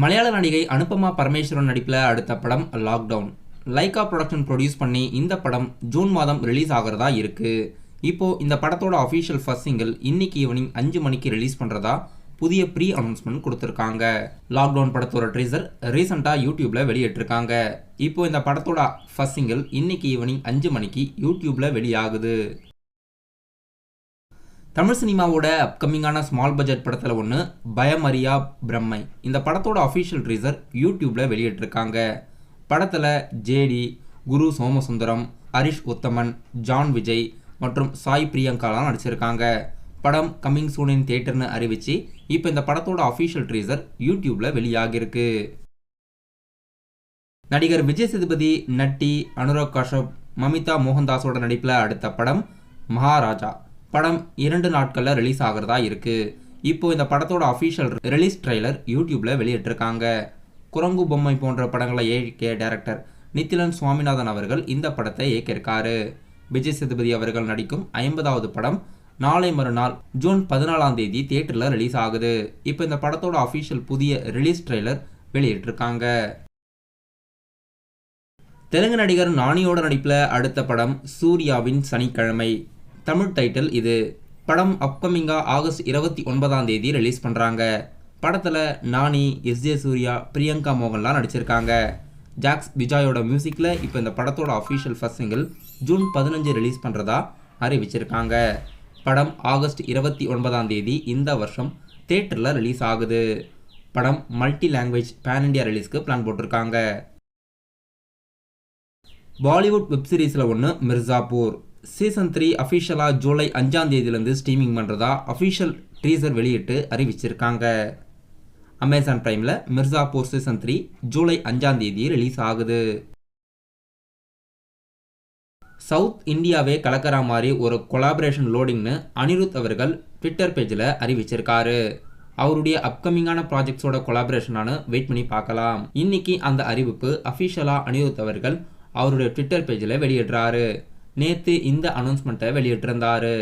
மலையாள நடிகை அனுபமா பரமேஸ்வரன் நடிப்பில் அடுத்த படம் லாக்டவுன். லைகா ப்ரொடக்ஷன் ப்ரொடியூஸ் பண்ணி இந்த படம் ஜூன் மாதம் ரிலீஸ் ஆகிறதா இருக்கு. இப்போ இந்த படத்தோட அஃபிஷியல் ஃபர்ஸ்ட் சிங்கிள் இன்னைக்கு ஈவினிங் 5 மணிக்கு ரிலீஸ் பண்ணுறதா புதிய ப்ரீ அனௌன்ஸ்மெண்ட் கொடுத்துருக்காங்க. லாக்டவுன் படத்தோட ட்ரீசர் ரீசெண்டாக யூடியூப்ல வெளியிட்டிருக்காங்க. இப்போ இந்த படத்தோட ஃபர்ஸ்ட் சிங்கிள் இன்னைக்கு ஈவினிங் 5 மணிக்கு யூடியூப்ல வெளியாகுது. தமிழ் சினிமாவோட அப்கமிங்கான ஸ்மால் பட்ஜெட் படத்தில் ஒன்று பயமரியா பிரம்மை. இந்த படத்தோட அஃபிஷியல் ட்ரீசர் யூடியூப்பில் வெளியிட்டிருக்காங்க. படத்தில் ஜேடி, குரு சோமசுந்தரம், ஹரிஷ் உத்தமன், ஜான் விஜய் மற்றும் சாய் பிரியங்காலாம் நடிச்சிருக்காங்க. படம் கம்மிங் சூனின் தியேட்டர்னு அறிவிச்சு இப்போ இந்த படத்தோட அஃபிஷியல் ட்ரீசர் யூடியூப்பில் வெளியாகிருக்கு. நடிகர் விஜய் சேதுபதி, நட்டி, அனுராக் காஷ்யப், மமிதா மோகன்தாஸோட நடிப்பில் அடுத்த படம் மகாராஜா. படம் 2 நாட்களில் ரிலீஸ் ஆகிறதா இருக்கு. இப்போ இந்த படத்தோட அஃபிஷியல் ரிலீஸ் ட்ரெய்லர் யூடியூப்ல வெளியிட்டிருக்காங்க. குரங்கு பொம்மை போன்ற படங்களை இயக்கிய டைரக்டர் நித்திலன் சுவாமிநாதன் அவர்கள் இந்த படத்தை இயக்கியிருக்காரு. விஜய் சேதுபதி அவர்கள் நடிக்கும் 50வது படம் நாளை மறுநாள் ஜூன் 14ஆம் தேதி தியேட்டரில் ரிலீஸ் ஆகுது. இப்போ இந்த படத்தோட அஃபிஷியல் புதிய ரிலீஸ் ட்ரெய்லர் வெளியிட்டிருக்காங்க. தெலுங்கு நடிகர் நானியோட நடிப்பில் அடுத்த படம் சூர்யாவின் சனிக்கிழமை. தமிழ் டைட்டில் இது. படம் அப்கமிங்காக ஆகஸ்ட் 29ஆம் தேதி ரிலீஸ் பண்ணுறாங்க. படத்தில் நானி, எஸ்ஜே சூர்யா, பிரியங்கா மோகன்லாம் நடிச்சிருக்காங்க. ஜாக்ஸ் விஜயோட மியூசிக்கில் இப்போ இந்த படத்தோட official first single June 15 release பண்ணுறதா அறிவிச்சிருக்காங்க. படம் ஆகஸ்ட் 29ஆம் தேதி இந்த வருஷம் தியேட்டரில் ரிலீஸ் ஆகுது. படம் மல்டி லாங்குவேஜ் பேன் இண்டியா ரிலீஸ்க்கு பிளான் போட்டிருக்காங்க. பாலிவுட் வெப் சீரிஸில் ஒன்று மிர்சாப்பூர். சீசன் 3 அஃபிஷியலாக ஜூலை 5ஆம் தேதியிலேருந்து ஸ்ட்ரீமிங் பண்ணுறதா அஃபிஷியல் டீசர் வெளியிட்டு அறிவிச்சிருக்காங்க. அமேசான் பிரைமில் மிர்சாப்பூர் சீசன் 3 ஜூலை 5ஆம் தேதி ரிலீஸ் ஆகுது. சவுத் இந்தியாவே கலக்கிற மாதிரி ஒரு கொலாபரேஷன் லோடிங்னு அனிருத் அவர்கள் ட்விட்டர் பேஜில் அறிவிச்சிருக்காரு. அவருடைய அப்கமிங்கான ப்ராஜெக்ட்ஸோட கொலாபரேஷனானு வெயிட் பண்ணி பார்க்கலாம். இன்னைக்கு அந்த அறிவிப்பு அஃபிஷியலாக அனிருத் அவர்கள் அவருடைய ட்விட்டர் பேஜில் வெளியிடுறாரு. நேற்று இந்த அனௌன்ஸ்மெண்ட்டை வெளியிட்டிருந்தாரு.